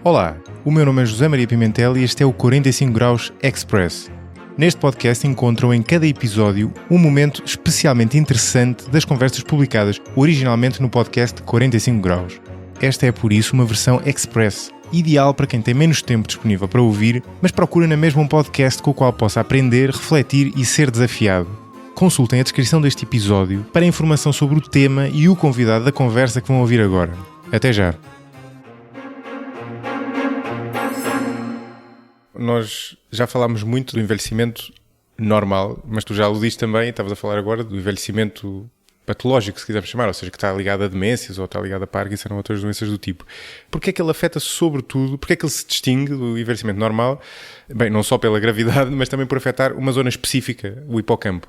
Olá, o meu nome é José Maria Pimentel e este é o 45 Graus Express. Neste podcast encontram em cada episódio um momento especialmente interessante das conversas publicadas originalmente no podcast 45 Graus. Esta é por isso uma versão Express, ideal para quem tem menos tempo disponível para ouvir, mas procura na mesma um podcast com o qual possa aprender, refletir e ser desafiado. Consultem a descrição deste episódio para informação sobre o tema e o convidado da conversa que vão ouvir agora. Até já! Nós já falámos muito do envelhecimento normal, mas tu já aludiste também, estavas a falar agora do envelhecimento patológico, se quisermos chamar, ou seja, que está ligado a demências ou está ligado a Parkinson ou outras doenças do tipo. Porquê é que ele afeta sobretudo, porquê é que ele se distingue do envelhecimento normal? Bem, não só pela gravidade, mas também por afetar uma zona específica, o hipocampo.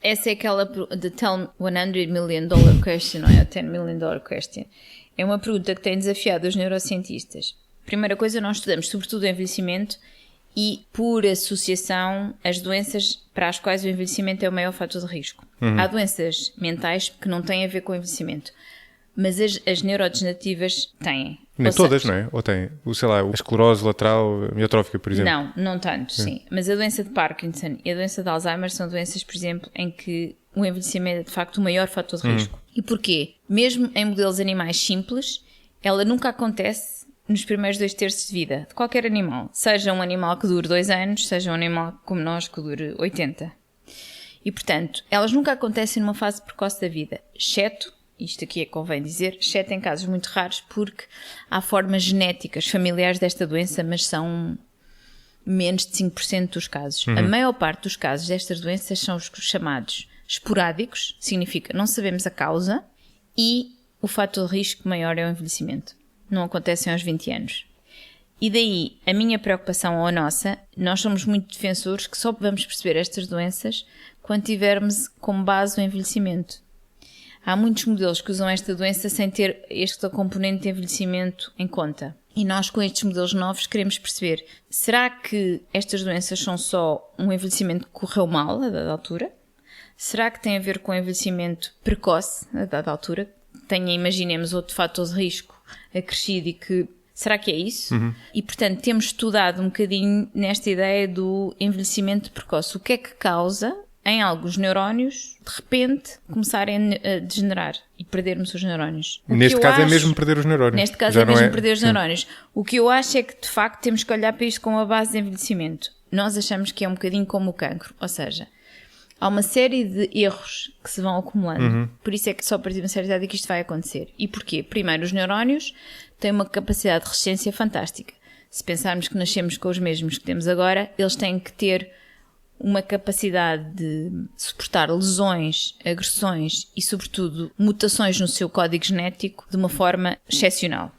Essa é aquela the $100 million question, ou é a $10 million question. É uma pergunta que tem desafiado os neurocientistas. Primeira coisa, nós estudamos sobretudo o envelhecimento e, por associação, as doenças para as quais o envelhecimento é o maior fator de risco. Há doenças mentais que não têm a ver com o envelhecimento, mas as neurodegenerativas têm. Nem todas, não é? Ou têm? Sei lá, a esclerose lateral amiotrófica, por exemplo. Não tanto, sim. Mas a doença de Parkinson e a doença de Alzheimer são doenças, por exemplo, em que o envelhecimento é, de facto, o maior fator de risco. E porquê? Mesmo em modelos animais simples, ela nunca acontece nos primeiros 2/3 de vida de qualquer animal, seja um animal que dure 2 anos, seja um animal como nós que dure 80. E, portanto, elas nunca acontecem numa fase precoce da vida, exceto, isto aqui convém dizer, exceto em casos muito raros, porque há formas genéticas familiares desta doença, mas são menos de 5% dos casos. A maior parte dos casos destas doenças são os chamados esporádicos, significa não sabemos a causa, e o fator de risco maior é o envelhecimento. Não acontecem aos 20 anos. E daí, a minha preocupação ou a nossa, nós somos muito defensores que só vamos perceber estas doenças quando tivermos como base o envelhecimento. Há muitos modelos que usam esta doença sem ter esta componente de envelhecimento em conta. E nós, com estes modelos novos, queremos perceber, será que estas doenças são só um envelhecimento que correu mal a dada altura? Será que tem a ver com envelhecimento precoce a dada altura? Imaginemos outro fator de risco acrescido e que... Será que é isso? E, portanto, temos estudado um bocadinho nesta ideia do envelhecimento precoce. O que é que causa, em alguns neurónios, de repente, começarem a degenerar e perdermos os neurónios? Neste caso é mesmo perder os neurónios. Neste caso é mesmo perder os neurónios. O que eu acho é que, de facto, temos que olhar para isto com a base de envelhecimento. Nós achamos que é um bocadinho como o cancro, ou seja... Há uma série de erros que se vão acumulando. Por isso é que só a partir de uma certa idade é que isto vai acontecer. E porquê? Primeiro, os neurónios têm uma capacidade de resistência fantástica. Se pensarmos que nascemos com os mesmos que temos agora, eles têm que ter uma capacidade de suportar lesões, agressões e, sobretudo, mutações no seu código genético de uma forma excepcional.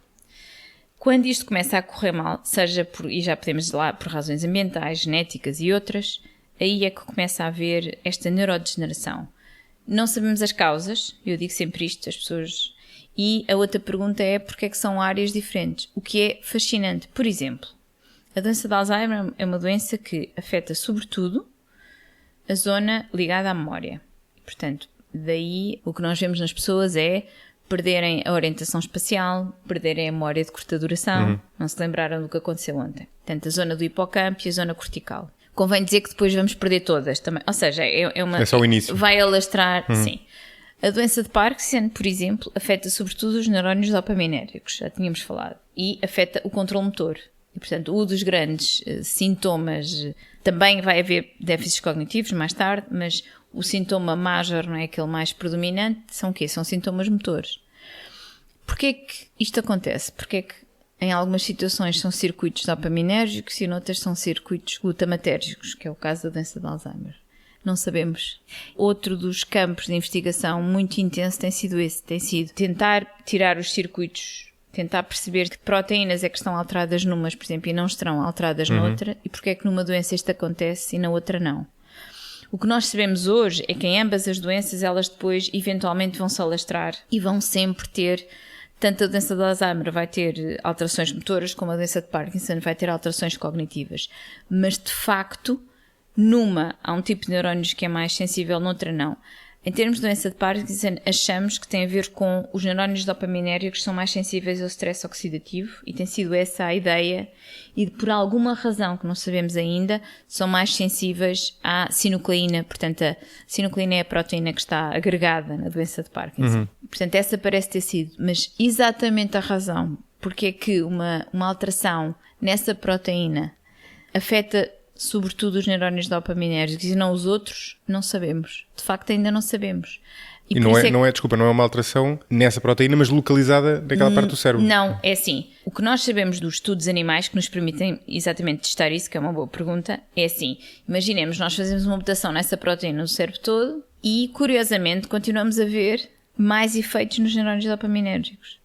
Quando isto começa a correr mal, seja por, e já podemos ir lá por razões ambientais, genéticas e outras, aí é que começa a haver esta neurodegeneração. Não sabemos as causas, eu digo sempre isto às pessoas, e a outra pergunta é porque é que são áreas diferentes, o que é fascinante. Por exemplo, a doença de Alzheimer é uma doença que afeta sobretudo a zona ligada à memória. Portanto, daí o que nós vemos nas pessoas é perderem a orientação espacial, perderem a memória de curta duração, não se lembraram do que aconteceu ontem. Portanto, a zona do hipocampo e a zona cortical. Convém dizer que depois vamos perder todas também. Ou seja, é só o início. Vai alastrar, sim. A doença de Parkinson, por exemplo, afeta sobretudo os neurónios dopaminérgicos, já tínhamos falado, e afeta o controle motor. E, portanto, um dos grandes sintomas, também vai haver déficits cognitivos mais tarde, mas o sintoma major, não é aquele mais predominante, são o quê? São sintomas motores. Porquê é que isto acontece? Porquê é que em algumas situações são circuitos dopaminérgicos e noutras são circuitos glutamatérgicos, que é o caso da doença de Alzheimer? Não sabemos. Outro dos campos de investigação muito intenso tem sido esse, tem sido tentar tirar os circuitos, tentar perceber que proteínas é que estão alteradas numas, por exemplo, e não estarão alteradas noutra, e porque é que numa doença isto acontece e na outra não. O que nós sabemos hoje é que em ambas as doenças elas depois eventualmente vão se alastrar e vão sempre ter... Tanto a doença de Alzheimer vai ter alterações motoras, como a doença de Parkinson vai ter alterações cognitivas. Mas, de facto, numa há um tipo de neurónios que é mais sensível, noutra não. Em termos de doença de Parkinson, achamos que tem a ver com os neurónios dopaminérgicos que são mais sensíveis ao stress oxidativo, e tem sido essa a ideia, e por alguma razão que não sabemos ainda, são mais sensíveis à sinucleína. Portanto, a sinucleína é a proteína que está agregada na doença de Parkinson. Portanto, essa parece ter sido, mas exatamente a razão porque é que uma alteração nessa proteína afeta sobretudo os neurónios dopaminérgicos e não os outros, não sabemos. De facto, ainda não sabemos. E não é uma alteração nessa proteína, mas localizada naquela parte do cérebro. Não, é assim. O que nós sabemos dos estudos animais que nos permitem exatamente testar isso, que é uma boa pergunta, é assim. Imaginemos, nós fazemos uma mutação nessa proteína no cérebro todo e, curiosamente, continuamos a ver mais efeitos nos neurónios dopaminérgicos.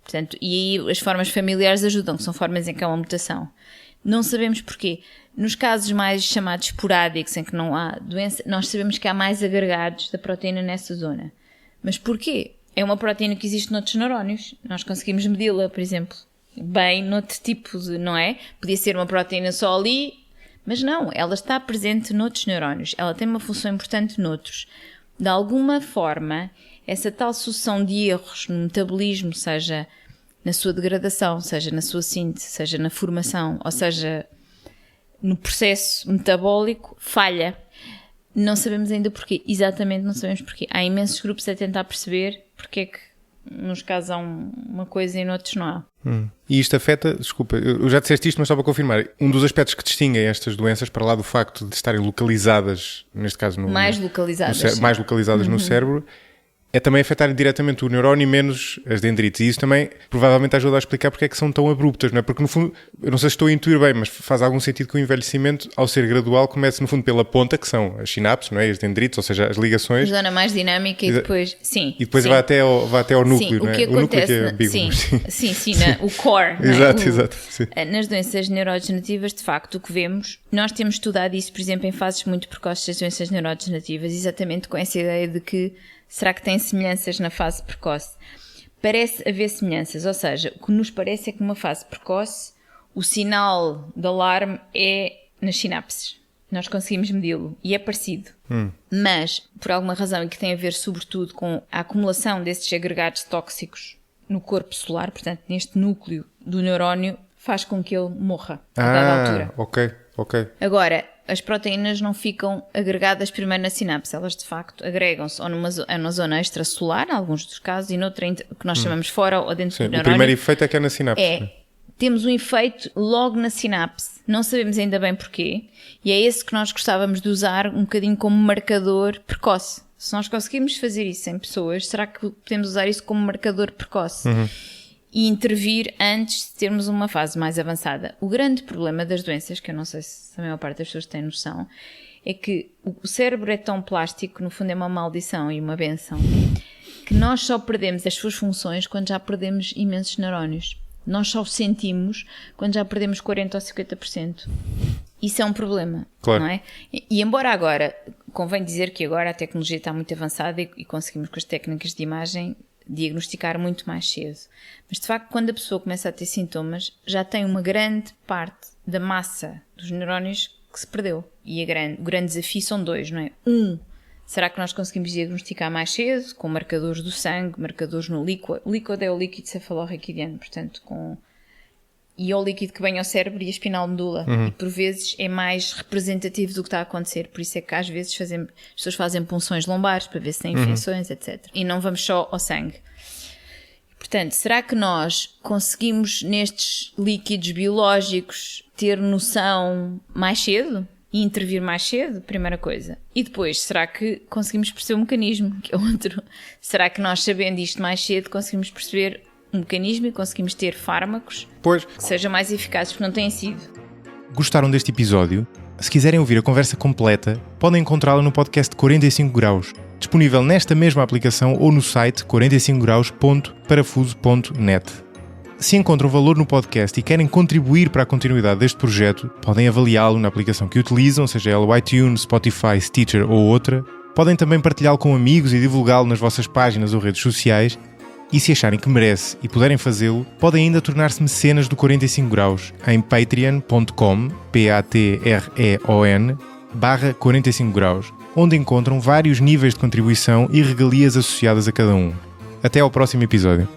Portanto, e aí as formas familiares ajudam, que são formas em que há uma mutação. Não sabemos porquê. Nos casos mais chamados esporádicos, em que não há doença, nós sabemos que há mais agregados da proteína nessa zona. Mas porquê? É uma proteína que existe noutros neurónios. Nós conseguimos medi-la, por exemplo, bem noutro tipo de, não é? Podia ser uma proteína só ali, mas não, ela está presente noutros neurónios. Ela tem uma função importante noutros. De alguma forma, essa tal sucessão de erros no metabolismo, seja na sua degradação, seja na sua síntese, seja na formação, ou seja, no processo metabólico, falha. Não sabemos ainda porquê. Exatamente, não sabemos porquê. Há imensos grupos a tentar perceber porque é que nos casos há uma coisa e noutros não há. E isto afeta, desculpa, eu já disseste isto, mas só para confirmar, um dos aspectos que distinguem estas doenças, para lá do facto de estarem localizadas, neste caso mais localizadas no cérebro, é também afetarem diretamente o neurónio e menos as dendrites. E isso também provavelmente ajuda a explicar porque é que são tão abruptas, não é? Porque no fundo, eu não sei se estou a intuir bem, mas faz algum sentido que o envelhecimento, ao ser gradual, comece no fundo pela ponta, que são as sinapses, não é? As dendrites, ou seja, as ligações. A zona mais dinâmica e depois, sim. E depois vai até ao núcleo, sim, não é? O que acontece, o core. Exato. Sim. Nas doenças neurodegenerativas, de facto, o que vemos, nós temos estudado isso, por exemplo, em fases muito precoces das doenças neurodegenerativas, exatamente com essa ideia de que será que tem semelhanças na fase precoce? Parece haver semelhanças, ou seja, o que nos parece é que numa fase precoce o sinal de alarme é nas sinapses. Nós conseguimos medi-lo e é parecido. Mas, por alguma razão, e que tem a ver sobretudo com a acumulação desses agregados tóxicos no corpo celular, portanto, neste núcleo do neurónio, faz com que ele morra a dada altura. Ok. Agora, as proteínas não ficam agregadas primeiro na sinapse, elas de facto agregam-se ou numa zona extracelular, em alguns dos casos, e noutra que nós chamamos fora ou dentro do neurónio. O primeiro efeito é que é na sinapse. Temos um efeito logo na sinapse, não sabemos ainda bem porquê, e é esse que nós gostávamos de usar um bocadinho como marcador precoce. Se nós conseguirmos fazer isso em pessoas, será que podemos usar isso como marcador precoce? E intervir antes de termos uma fase mais avançada. O grande problema das doenças, que eu não sei se a maior parte das pessoas tem noção, é que o cérebro é tão plástico, no fundo é uma maldição e uma benção, que nós só perdemos as suas funções quando já perdemos imensos neurónios. Nós só o sentimos quando já perdemos 40% ou 50%. Isso é um problema, claro. Não é? E embora agora, convém dizer que agora a tecnologia está muito avançada e conseguimos com as técnicas de imagem diagnosticar muito mais cedo. Mas de facto, quando a pessoa começa a ter sintomas, já tem uma grande parte da massa dos neurónios que se perdeu. E o grande desafio são dois, não é? Será que nós conseguimos diagnosticar mais cedo, com marcadores do sangue, marcadores no líquido? O líquido é o líquido cefalorraquidiano, portanto, e é o líquido que vem ao cérebro e a espinal medula. E por vezes é mais representativo do que está a acontecer. Por isso é que às vezes as pessoas fazem punções lombares para ver se têm infecções, etc. E não vamos só ao sangue. Portanto, será que nós conseguimos nestes líquidos biológicos ter noção mais cedo? E intervir mais cedo? Primeira coisa. E depois, será que conseguimos perceber o mecanismo? Que é outro. Será que nós, sabendo isto mais cedo, conseguimos perceber um mecanismo e conseguimos ter fármacos que sejam mais eficazes, porque não têm sido. Gostaram deste episódio? Se quiserem ouvir a conversa completa, podem encontrá-la no podcast 45 Graus, disponível nesta mesma aplicação ou no site 45graus.parafuso.net. Se encontram valor no podcast e querem contribuir para a continuidade deste projeto, podem avaliá-lo na aplicação que utilizam, seja ela o iTunes, Spotify, Stitcher ou outra. Podem também partilhá-lo com amigos e divulgá-lo nas vossas páginas ou redes sociais. E se acharem que merece e puderem fazê-lo, podem ainda tornar-se mecenas do 45 Graus em patreon.com/45 Graus. onde encontram vários níveis de contribuição e regalias associadas a cada um. Até ao próximo episódio.